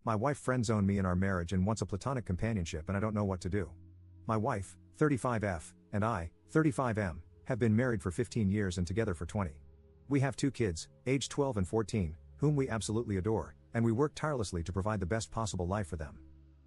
My wife friend-zoned me in our marriage and wants a platonic companionship, and I don't know what to do. My wife, 35F, and I, 35M, have been married for 15 years and together for 20. We have 2 kids, aged 12 and 14, whom we absolutely adore, and we work tirelessly to provide the best possible life for them.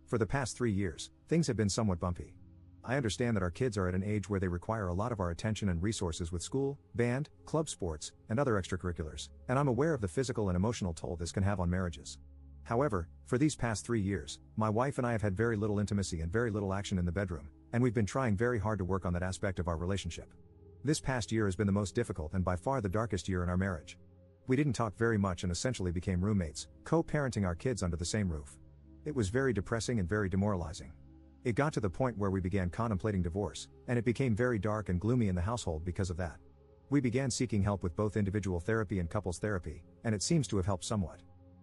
For the past 3 years, things have been somewhat bumpy. I understand that our kids are at an age where they require a lot of our attention and resources with school, band, club sports, and other extracurriculars, and I'm aware of the physical and emotional toll this can have on marriages. However, for these past 3 years, my wife and I have had very little intimacy and very little action in the bedroom, and we've been trying very hard to work on that aspect of our relationship. This past year has been the most difficult and by far the darkest year in our marriage. We didn't talk very much and essentially became roommates, co-parenting our kids under the same roof. It was very depressing and very demoralizing. It got to the point where we began contemplating divorce, and it became very dark and gloomy in the household because of that. We began seeking help with both individual therapy and couples therapy, and it seems to have helped somewhat.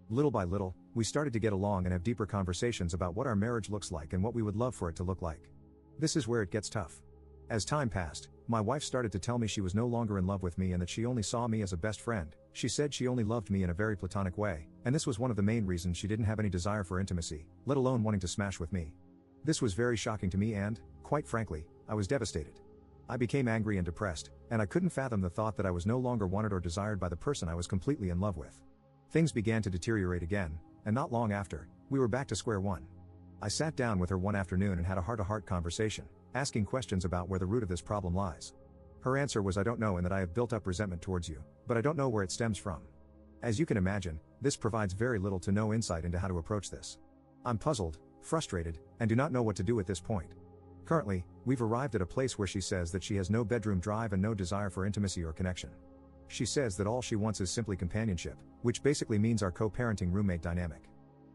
Little by little, we started to get along and have deeper conversations about what our marriage looks like and what we would love for it to look like. This is where it gets tough. As time passed, my wife started to tell me she was no longer in love with me and that she only saw me as a best friend. She said she only loved me in a very platonic way, and this was one of the main reasons she didn't have any desire for intimacy, let alone wanting to smash with me. This was very shocking to me and, quite frankly, I was devastated. I became angry and depressed, and I couldn't fathom the thought that I was no longer wanted or desired by the person I was completely in love with. Things began to deteriorate again, and not long after, we were back to square one. I sat down with her one afternoon and had a heart-to-heart conversation, asking questions about where the root of this problem lies. Her answer was, "I don't know, and that I have built up resentment towards you, but I don't know where it stems from." As you can imagine, this provides very little to no insight into how to approach this. I'm puzzled, frustrated, and do not know what to do at this point. Currently, we've arrived at a place where she says that she has no bedroom drive and no desire for intimacy or connection. She says that all she wants is simply companionship, which basically means our co-parenting roommate dynamic.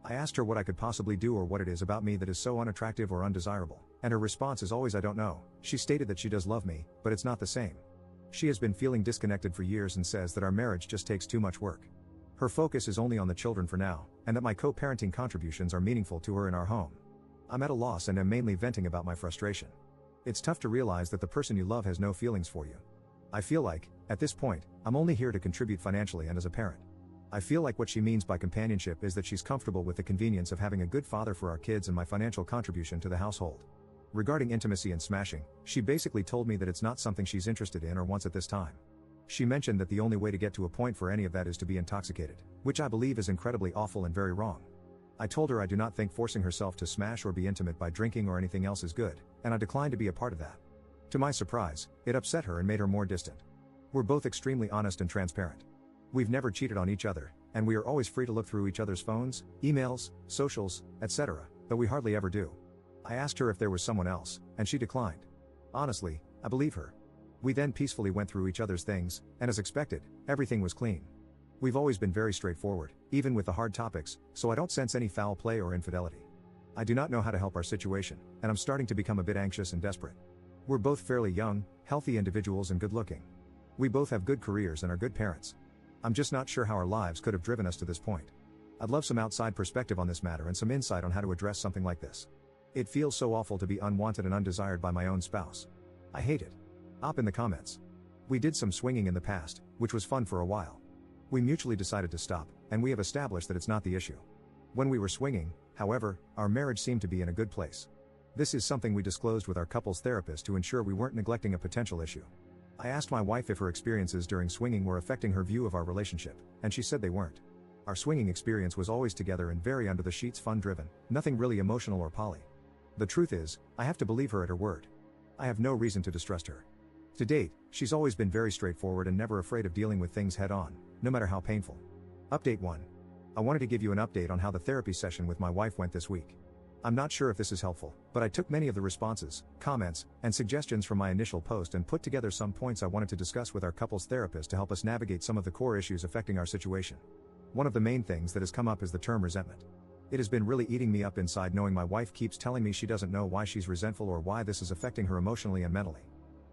I asked her what I could possibly do or what it is about me that is so unattractive or undesirable, and her response is always, "I don't know." She stated that she does love me, but it's not the same. She has been feeling disconnected for years and says that our marriage just takes too much work. Her focus is only on the children for now, and that my co-parenting contributions are meaningful to her in our home. I'm at a loss and am mainly venting about my frustration. It's tough to realize that the person you love has no feelings for you. I feel like, at this point, I'm only here to contribute financially and as a parent. I feel like what she means by companionship is that she's comfortable with the convenience of having a good father for our kids and my financial contribution to the household. Regarding intimacy and smashing, she basically told me that it's not something she's interested in or wants at this time. She mentioned that the only way to get to a point for any of that is to be intoxicated, which I believe is incredibly awful and very wrong. I told her I do not think forcing herself to smash or be intimate by drinking or anything else is good, and I declined to be a part of that. To my surprise, it upset her and made her more distant. We're both extremely honest and transparent. We've never cheated on each other, and we are always free to look through each other's phones, emails, socials, etc., though we hardly ever do. I asked her if there was someone else, and she declined. Honestly, I believe her. We then peacefully went through each other's things, and as expected, everything was clean. We've always been very straightforward, even with the hard topics, so I don't sense any foul play or infidelity. I do not know how to help our situation, and I'm starting to become a bit anxious and desperate. We're both fairly young, healthy individuals and good-looking. We both have good careers and are good parents. I'm just not sure how our lives could have driven us to this point. I'd love some outside perspective on this matter and some insight on how to address something like this. It feels so awful to be unwanted and undesired by my own spouse. I hate it. Op in the comments. We did some swinging in the past, which was fun for a while. We mutually decided to stop, and we have established that it's not the issue. When we were swinging, however, our marriage seemed to be in a good place. This is something we disclosed with our couples therapist to ensure we weren't neglecting a potential issue. I asked my wife if her experiences during swinging were affecting her view of our relationship, and she said they weren't. Our swinging experience was always together and very under the sheets fun-driven, nothing really emotional or poly. The truth is, I have to believe her at her word. I have no reason to distrust her. To date, she's always been very straightforward and never afraid of dealing with things head-on, no matter how painful. Update 1. I wanted to give you an update on how the therapy session with my wife went this week. I'm not sure if this is helpful, but I took many of the responses, comments, and suggestions from my initial post and put together some points I wanted to discuss with our couples therapist to help us navigate some of the core issues affecting our situation. One of the main things that has come up is the term resentment. It has been really eating me up inside knowing my wife keeps telling me she doesn't know why she's resentful or why this is affecting her emotionally and mentally.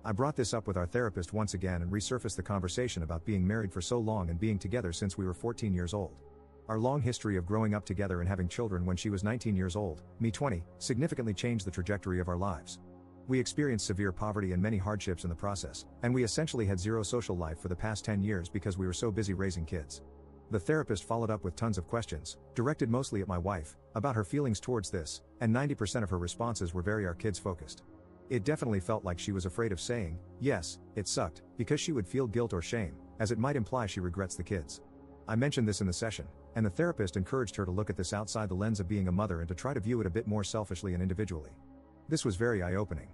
I brought this up with our therapist once again and resurfaced the conversation about being married for so long and being together since we were 14 years old. Our long history of growing up together and having children when she was 19 years old, me 20, significantly changed the trajectory of our lives. We experienced severe poverty and many hardships in the process, and we essentially had zero social life for the past 10 years because we were so busy raising kids. The therapist followed up with tons of questions, directed mostly at my wife, about her feelings towards this, and 90% of her responses were very our kids focused. It definitely felt like she was afraid of saying, yes, it sucked, because she would feel guilt or shame, as it might imply she regrets the kids. I mentioned this in the session, and the therapist encouraged her to look at this outside the lens of being a mother and to try to view it a bit more selfishly and individually. This was very eye-opening.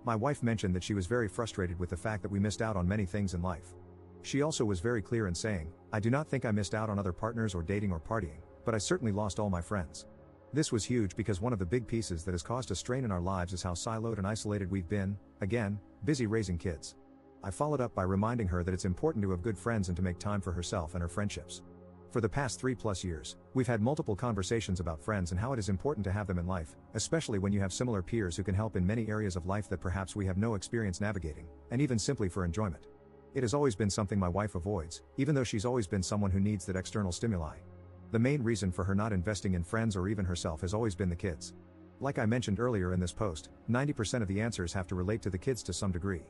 My wife mentioned that she was very frustrated with the fact that we missed out on many things in life. She also was very clear in saying, I do not think I missed out on other partners or dating or partying, but I certainly lost all my friends. This was huge because one of the big pieces that has caused a strain in our lives is how siloed and isolated we've been, again, busy raising kids. I followed up by reminding her that it's important to have good friends and to make time for herself and her friendships. For the past 3+ years, we've had multiple conversations about friends and how it is important to have them in life, especially when you have similar peers who can help in many areas of life that perhaps we have no experience navigating, and even simply for enjoyment. It has always been something my wife avoids, even though she's always been someone who needs that external stimuli. The main reason for her not investing in friends or even herself has always been the kids. Like I mentioned earlier in this post, 90% of the answers have to relate to the kids to some degree.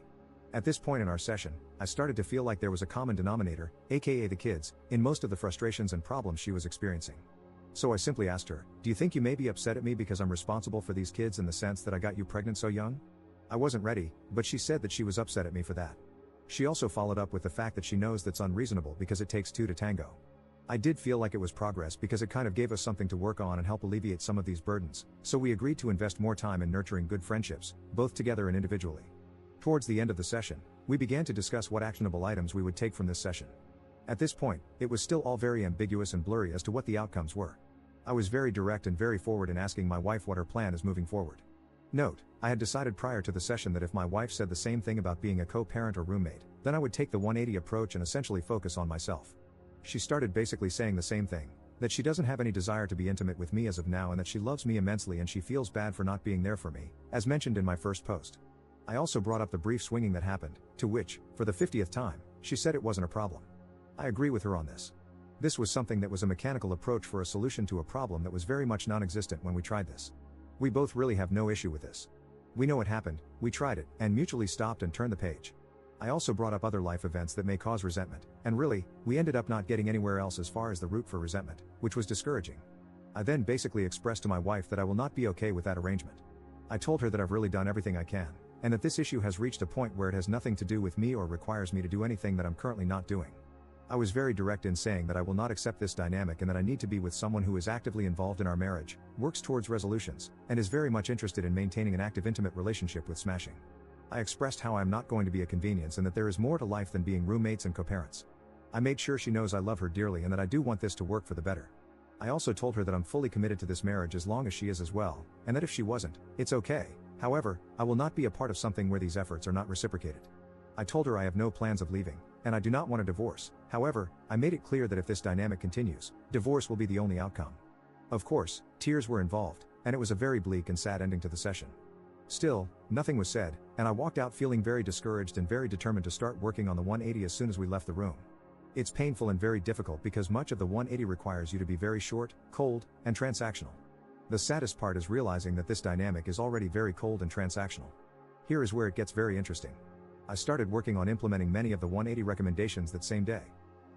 At this point in our session, I started to feel like there was a common denominator, aka the kids, in most of the frustrations and problems she was experiencing. So I simply asked her, do you think you may be upset at me because I'm responsible for these kids in the sense that I got you pregnant so young? I wasn't ready, but she said that she was upset at me for that. She also followed up with the fact that she knows that's unreasonable because it takes two to tango. I did feel like it was progress because it kind of gave us something to work on and help alleviate some of these burdens, so we agreed to invest more time in nurturing good friendships, both together and individually. Towards the end of the session, we began to discuss what actionable items we would take from this session. At this point, it was still all very ambiguous and blurry as to what the outcomes were. I was very direct and very forward in asking my wife what her plan is moving forward. Note, I had decided prior to the session that if my wife said the same thing about being a co-parent or roommate, then I would take the 180 approach and essentially focus on myself. She started basically saying the same thing, that she doesn't have any desire to be intimate with me as of now and that she loves me immensely and she feels bad for not being there for me, as mentioned in my first post. I also brought up the brief swinging that happened, to which, for the 50th time, she said it wasn't a problem. I agree with her on this. This was something that was a mechanical approach for a solution to a problem that was very much non-existent when we tried this. We both really have no issue with this. We know it happened, we tried it, and mutually stopped and turned the page. I also brought up other life events that may cause resentment, and really, we ended up not getting anywhere else as far as the root for resentment, which was discouraging. I then basically expressed to my wife that I will not be okay with that arrangement. I told her that I've really done everything I can, and that this issue has reached a point where it has nothing to do with me or requires me to do anything that I'm currently not doing. I was very direct in saying that I will not accept this dynamic and that I need to be with someone who is actively involved in our marriage, works towards resolutions, and is very much interested in maintaining an active intimate relationship with smashing. I expressed how I am not going to be a convenience and that there is more to life than being roommates and co-parents. I made sure she knows I love her dearly and that I do want this to work for the better. I also told her that I'm fully committed to this marriage as long as she is as well, and that if she wasn't, it's okay. However, I will not be a part of something where these efforts are not reciprocated. I told her I have no plans of leaving, and I do not want a divorce. However, I made it clear that if this dynamic continues, divorce will be the only outcome. Of course, tears were involved, and it was a very bleak and sad ending to the session. Still, nothing was said, and I walked out feeling very discouraged and very determined to start working on the 180 as soon as we left the room. It's painful and very difficult because much of the 180 requires you to be very short, cold, and transactional. The saddest part is realizing that this dynamic is already very cold and transactional. Here is where it gets very interesting. I started working on implementing many of the 180 recommendations that same day.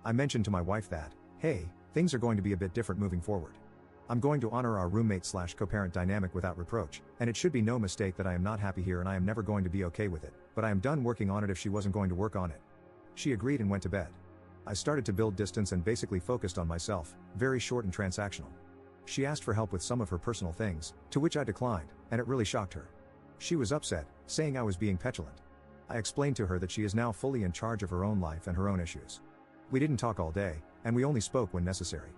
I mentioned to my wife that, hey, things are going to be a bit different moving forward. I'm going to honor our roommate/co-parent dynamic without reproach, and it should be no mistake that I am not happy here and I am never going to be okay with it, but I am done working on it if she wasn't going to work on it. She agreed and went to bed. I started to build distance and basically focused on myself, very short and transactional. She asked for help with some of her personal things, to which I declined, and it really shocked her. She was upset, saying I was being petulant. I explained to her that she is now fully in charge of her own life and her own issues. We didn't talk all day, and we only spoke when necessary.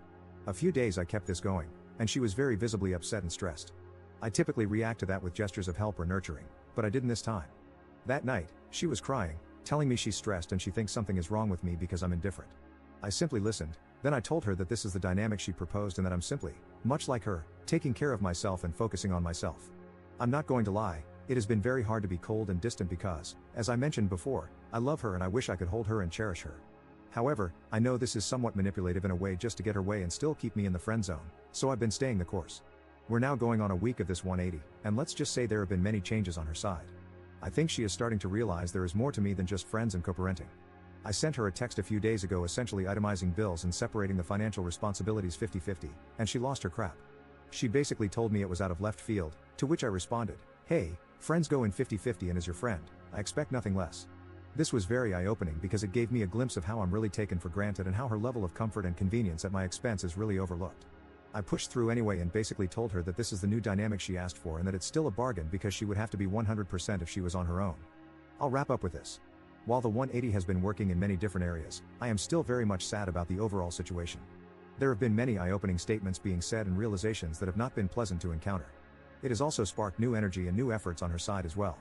A few days I kept this going, and she was very visibly upset and stressed. I typically react to that with gestures of help or nurturing, but I didn't this time. That night, she was crying, telling me she's stressed and she thinks something is wrong with me because I'm indifferent. I simply listened, then I told her that this is the dynamic she proposed and that I'm simply, much like her, taking care of myself and focusing on myself. I'm not going to lie, it has been very hard to be cold and distant because, as I mentioned before, I love her and I wish I could hold her and cherish her. However, I know this is somewhat manipulative in a way just to get her way and still keep me in the friend zone, so I've been staying the course. We're now going on a week of this 180, and let's just say there have been many changes on her side. I think she is starting to realize there is more to me than just friends and co-parenting. I sent her a text a few days ago essentially itemizing bills and separating the financial responsibilities 50-50, and she lost her crap. She basically told me it was out of left field, to which I responded, "Hey, friends go in 50-50 and as your friend, I expect nothing less." This was very eye-opening because it gave me a glimpse of how I'm really taken for granted and how her level of comfort and convenience at my expense is really overlooked. I pushed through anyway and basically told her that this is the new dynamic she asked for and that it's still a bargain because she would have to be 100% if she was on her own. I'll wrap up with this. While the 180 has been working in many different areas, I am still very much sad about the overall situation. There have been many eye-opening statements being said and realizations that have not been pleasant to encounter. It has also sparked new energy and new efforts on her side as well.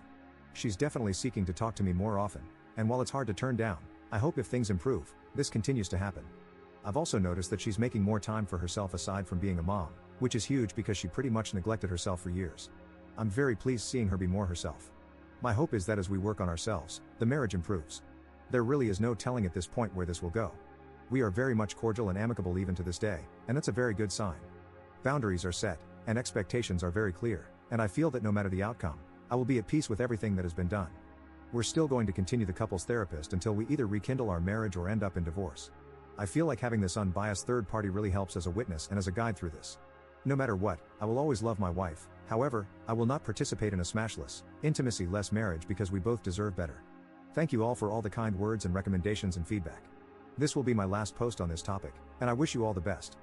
She's definitely seeking to talk to me more often, and while it's hard to turn down, I hope if things improve, this continues to happen. I've also noticed that she's making more time for herself aside from being a mom, which is huge because she pretty much neglected herself for years. I'm very pleased seeing her be more herself. My hope is that as we work on ourselves, the marriage improves. There really is no telling at this point where this will go. We are very much cordial and amicable even to this day, and that's a very good sign. Boundaries are set, and expectations are very clear, and I feel that no matter the outcome, I will be at peace with everything that has been done. We're still going to continue the couples therapist until we either rekindle our marriage or end up in divorce. I feel like having this unbiased third party really helps as a witness and as a guide through this. No matter what, I will always love my wife. However, I will not participate in a smashless, intimacy-less marriage because we both deserve better. Thank you all for all the kind words and recommendations and feedback. This will be my last post on this topic, and I wish you all the best.